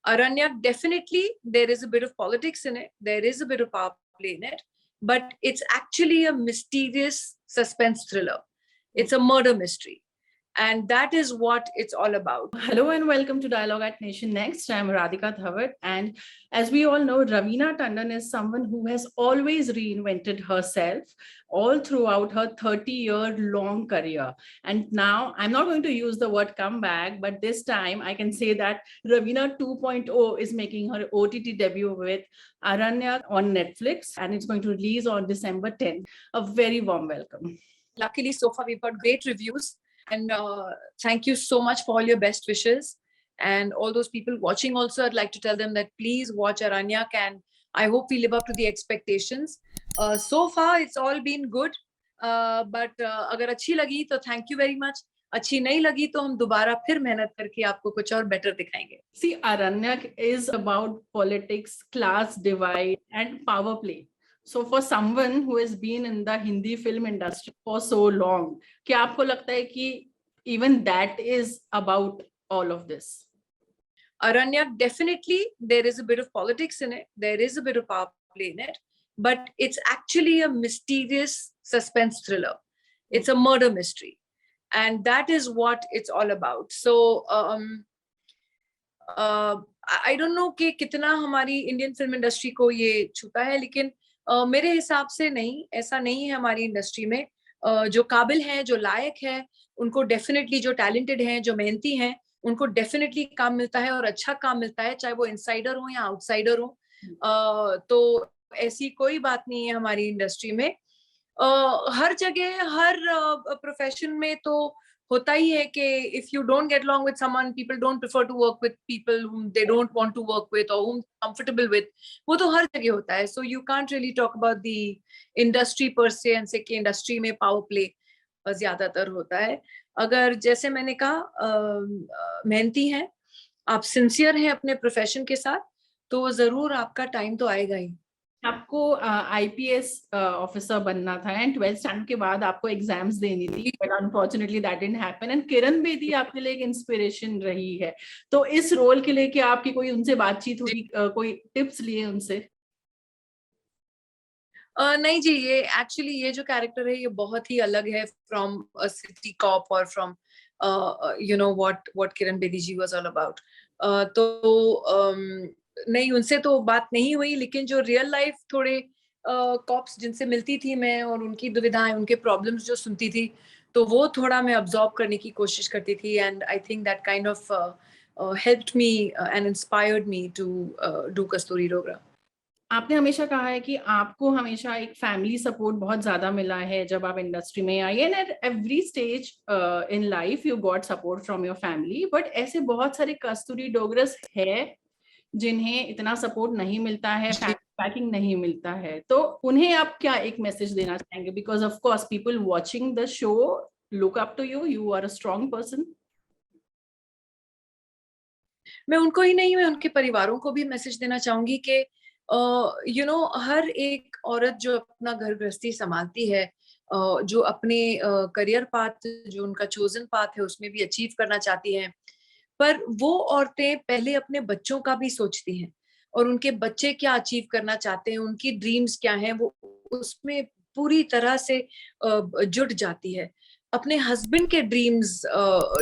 Aranya, definitely there is a bit of politics in it. There is a bit of power play in it, but it's actually a mysterious suspense thriller. It's a murder mystery. And that is what it's all about. Hello and welcome to Dialogue at Nation Next. I'm Radhika Dhavat. And as we all know, Raveena Tandon is someone who has always reinvented herself all throughout her 30-year-long career. And now I'm not going to use the word comeback, but this time I can say that Raveena 2.0 is making her OTT debut with Aranya on Netflix, and it's going to release on December 10th. A very warm welcome. Luckily, so far we've got great reviews. And thank you so much for all your best wishes. And all those people watching also, I'd like to tell them that please watch Aranyak, and I hope we live up to the expectations. So far, it's all been good. But अगर अच्छी लगी तो thank you very much. अच्छी नहीं लगी तो हम दोबारा फिर मेहनत करके आपको कुछ और better दिखाएंगे. See, Aranyak is about politics, class divide, and power play. So for someone who has been in the Hindi film industry for so long, क्या आपको लगता है कि even that is about all of this? Aranyak, definitely there is a bit of politics in it. There is a bit of power play in it, but it's actually a mysterious suspense thriller. It's a murder mystery. And that is what it's all about. So I don't know कि कितना हमारी Indian film industry को ये छूता है, लेकिन मेरे हिसाब से नहीं, ऐसा नहीं है हमारी इंडस्ट्री में. जो काबिल हैं, जो लायक है, उनको डेफिनेटली, जो टैलेंटेड हैं, जो मेहनती हैं, उनको डेफिनेटली काम मिलता है और अच्छा काम मिलता है, चाहे वो इनसाइडर हो या आउटसाइडर हो. तो ऐसी कोई बात नहीं है हमारी इंडस्ट्री में. हर जगह, हर प्रोफेशन में तो होता ही है कि if you don't get along with someone, people don't prefer to work with people whom they don't want to work with or whom comfortable with. वो तो हर जगह होता है. So you can't really talk about the industry per se and say कि industry में power play ज्यादातर होता है. अगर जैसे मैंने कहा मेहनती हैं, आप सिंसियर हैं अपने प्रोफेशन के साथ, तो जरूर आपका टाइम तो आएगा ही. आपको आईपीएस ऑफिसर बनना था एंड 12th स्टैंडर्ड के बाद आपको एग्जाम्स देनी थी, but unfortunately that didn't happen. And Kiran Bedi आपके लिए एक इंस्पिरेशन रही है. तो इस रोल के लिए क्या आपकी कोई उनसे बातचीत हुई, कोई टिप्स लिए उनसे? नहीं जी, ये एक्चुअली ये जो कैरेक्टर है ये बहुत ही अलग है फ्रॉम अ सिटी कॉप और from you know what Kiran Bedi ji was all about. तो नहीं, उनसे तो बात नहीं हुई, लेकिन जो रियल लाइफ थोड़े कॉप्स जिनसे मिलती थी मैं और उनकी दुविधाएं, उनके प्रॉब्लम्स जो सुनती थी, तो वो थोड़ा मैं अब्सॉर्ब करने की कोशिश करती थी. And I think that kind of helped me and inspired me to do Kasturi Dogra. आपने हमेशा कहा है कि आपको हमेशा एक फैमिली सपोर्ट बहुत ज्यादा मिला है जब आप इंडस्ट्री में आई, and at every stage in life you got support from your family. But ऐसे बहुत सारे कस्तूरी डोगरस है जिन्हें इतना सपोर्ट नहीं मिलता है, बैकिंग नहीं मिलता है. तो उन्हें आप क्या एक मैसेज देना चाहेंगे? Because of course people watching the show look up to you, you are a strong person. मैं उनको ही नहीं, मैं उनके परिवारों को भी मैसेज देना चाहूंगी कि यू नो हर एक औरत जो अपना घर गृहस्थी संभालती है, जो अपने करियर पाथ, जो उनका चोजन पाथ है, उसमें भी अचीव करना चाहती हैं, पर वो औरतें पहले अपने बच्चों का भी सोचती हैं और उनके बच्चे क्या अचीव करना चाहते हैं, उनकी ड्रीम्स क्या हैं, वो उसमें पूरी तरह से जुट जाती है. अपने हस्बैंड के ड्रीम्स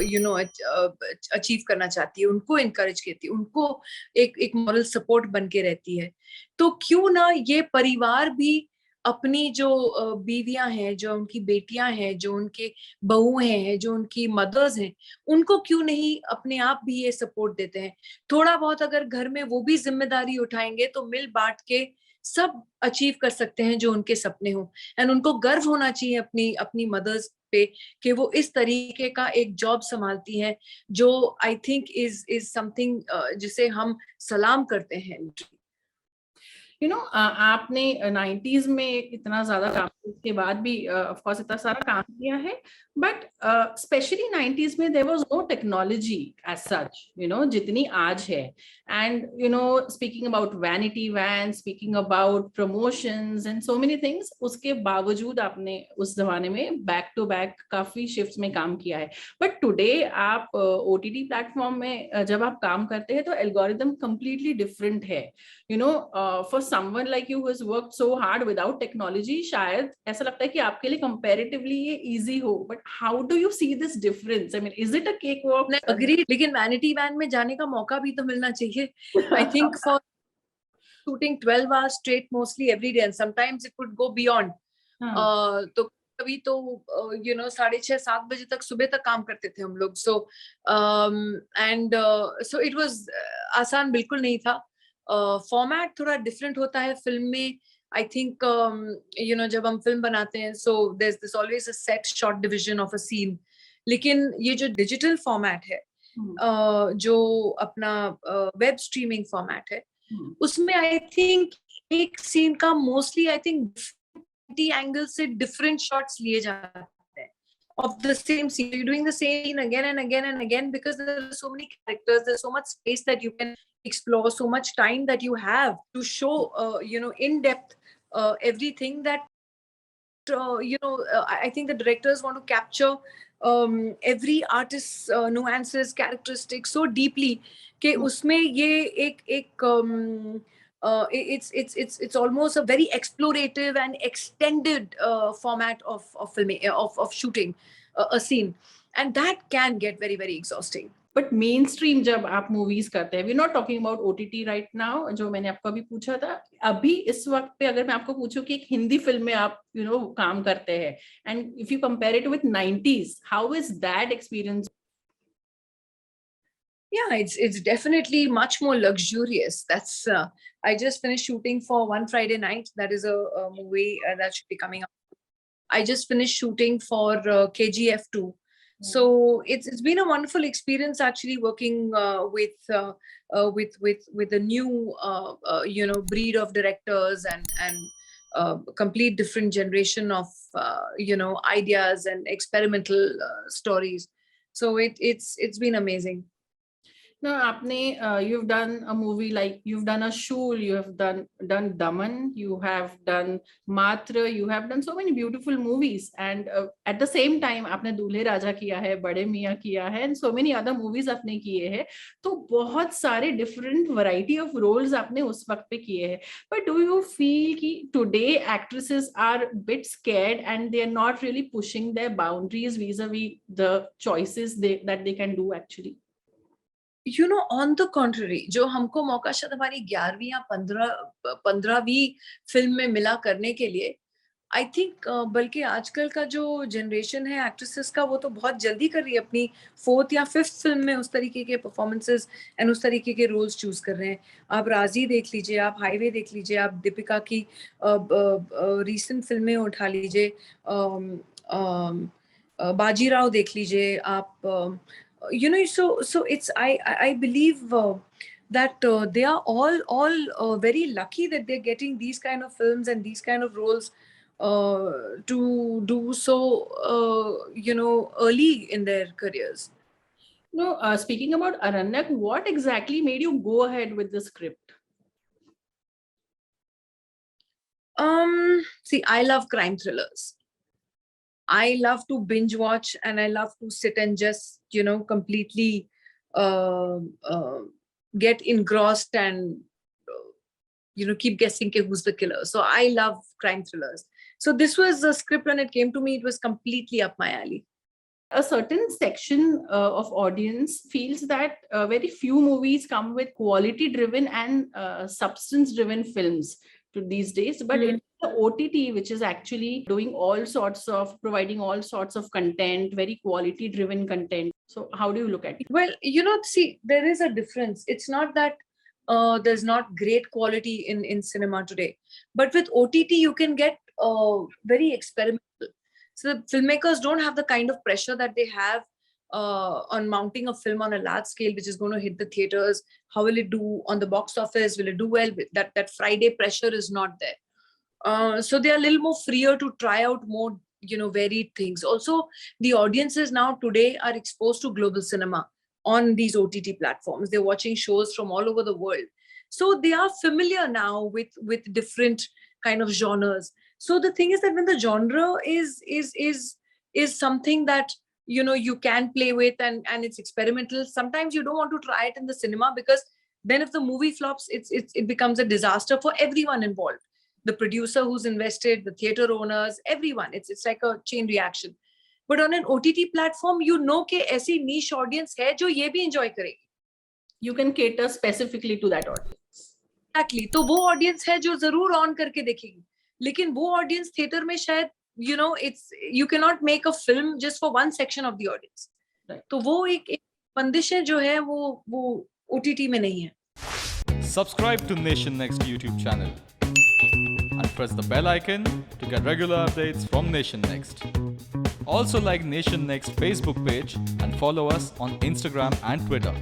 यू नो अचीव करना चाहती है, उनको इनकरेज करती है, उनको एक मॉरल सपोर्ट बन के रहती है. तो क्यों ना ये परिवार भी अपनी जो बीवियां हैं, जो उनकी बेटियां हैं, जो उनके बहू हैं, जो उनकी मदर्स हैं, उनको क्यों नहीं अपने आप भी ये सपोर्ट देते हैं. थोड़ा बहुत अगर घर में वो भी जिम्मेदारी उठाएंगे तो मिल बांट के सब अचीव कर सकते हैं जो उनके सपने हों. एंड उनको गर्व होना चाहिए अपनी अपनी मदर्स पे कि वो इस तरीके का एक जॉब संभालती हैं, जो आई थिंक इज समथिंग जिसे हम सलाम करते हैं. आपने 90s में इतना ज्यादा काम के बाद भी ऑफ कोर्स इतना सारा काम किया है, बट स्पेशली 90s में there was no technology as such, जितनी आज है. And speaking about vanity van, speaking about promotions and so many things, उसके बावजूद आपने उस जमाने में बैक टू बैक काफी शिफ्ट्स में काम किया है. बट टुडे आप ओटीटी प्लेटफॉर्म में जब आप काम करते हैं तो एल्गोरिदम कंप्लीटली डिफरेंट है. For someone like you who has worked so hard without technology, शायद ऐसा लगता है कि आपके लिए कंपैरेटिवली ये इजी हो. But how do you see this difference? I mean, is it a cake walk? Agree, लेकिन वैनिटी वैन में जाने का मौका भी तो मिलना चाहिए. I think for shooting 12 hours straight mostly every day, and sometimes it could go beyond. तो कभी तो 6:30-7 बजे तक, सुबह तक काम करते थे हम लोग. सो सो इट वाज आसान बिल्कुल नहीं था. फॉर्मेट थोड़ा डिफरेंट होता है फिल्म में. आई थिंक जब हम फिल्म बनाते हैं, so there is this always a set shot division of a scene. लेकिन ये जो डिजिटल फॉर्मेट है, जो अपना वेब स्ट्रीमिंग फॉर्मेट है, उसमें आई थिंक एक सीन का मोस्टली आई थिंक एंगल से डिफरेंट शॉट्स लिए जाते हैं of the same scene. You're doing the same scene again and again and again because there are so many characters, there's so much space that you can explore, so much time that you have to show in depth everything that I think the directors want to capture every artist's nuances, characteristics so deeply कि उसमें ये एक it's almost a very explorative and extended format of filming, of shooting a scene, and that can get very, very exhausting. But mainstream जब आप movies करते हैं, we not talking about OTT right now, जो मैंने आपको अभी पूछा था, अभी इस वक्त पे अगर मैं आपको पूछूं कि एक हिंदी फिल्म में आप काम करते हैं, and if you compare it with 90s, how is that experience? Yeah, it's definitely much more luxurious. That's I just finished shooting for One Friday Night. That is a movie that should be coming up. I just finished shooting for KGF 2. So it's been a wonderful experience actually working with a new breed of directors and complete different generation of ideas and experimental stories. So it's been amazing. No, आपने you've done a movie like you've done a Shool, you have done Daman, you have done Matra, you have done so many beautiful movies, and at the same time आपने दूल्हे राजा किया है, बड़े मियाँ किया है, and so many other movies आपने किए हैं. तो बहुत सारे different variety of roles आपने उस वक्त पे किए हैं. But do you feel कि today actresses are a bit scared and they are not really pushing their boundaries vis-a-vis the choices that they can do actually? On the contrary, जो हमको मौका शायद हमारी 11वीं या 15वीं फिल्म में मिला करने के लिए, आई थिंक बल्कि आजकल का जो जनरेशन है एक्ट्रेसेस का, वो तो बहुत जल्दी कर रही है. अपनी 4th या 5th फिल्म में उस तरीके के परफॉर्मेंसेस एंड उस तरीके के रोल्स चूज कर रहे हैं. आप राजी देख लीजिए, आप हाईवे देख लीजिए, आप दीपिका की रीसेंट फिल्में उठा लीजिए, बाजीराव देख लीजिए आप. So it's I believe that they are all very lucky that they're getting these kind of films and these kind of roles to do so early in their careers. No, speaking about Aranyak, what exactly made you go ahead with the script? See, I love crime thrillers. I love to binge watch, and I love to sit and just completely get engrossed and keep guessing who's the killer. So I love crime thrillers. So this was a script, when it came to me, it was completely up my alley. A certain section of audience feels that very few movies come with quality driven and substance driven films to these days, but it's the OTT which is actually doing providing all sorts of content, very quality driven content. So how do you look at it? Well, see, there is a difference. It's not that there's not great quality in cinema today, but with OTT you can get very experimental. So the filmmakers don't have the kind of pressure that they have on mounting a film on a large scale, which is going to hit the theaters. How will it do on the box office? Will it do well? That Friday pressure is not there. So they are a little more freer to try out more, varied things. Also, the audiences now today are exposed to global cinema on these OTT platforms. They're watching shows from all over the world. So they are familiar now with different kind of genres. So the thing is that when the genre is something that you can play with and it's experimental, sometimes you don't want to try it in the cinema, because then if the movie flops, it becomes a disaster for everyone involved. The producer who's invested, the theater owners, everyone. It's like a chain reaction. But on an OTT platform, कि ऐसी niche audience है जो ये भी enjoy करेगी. You can cater specifically to that audience. Exactly. तो वो audience है जो जरूर on करके देखेगी. लेकिन वो audience theater में शायद you cannot make a film just for one section of the audience. Right. तो वो एक बंदिश है जो है वो OTT में नहीं है. Subscribe to Nation Next YouTube channel and press the bell icon to get regular updates from Nation Next. Also like Nation Next Facebook page and follow us on Instagram and Twitter.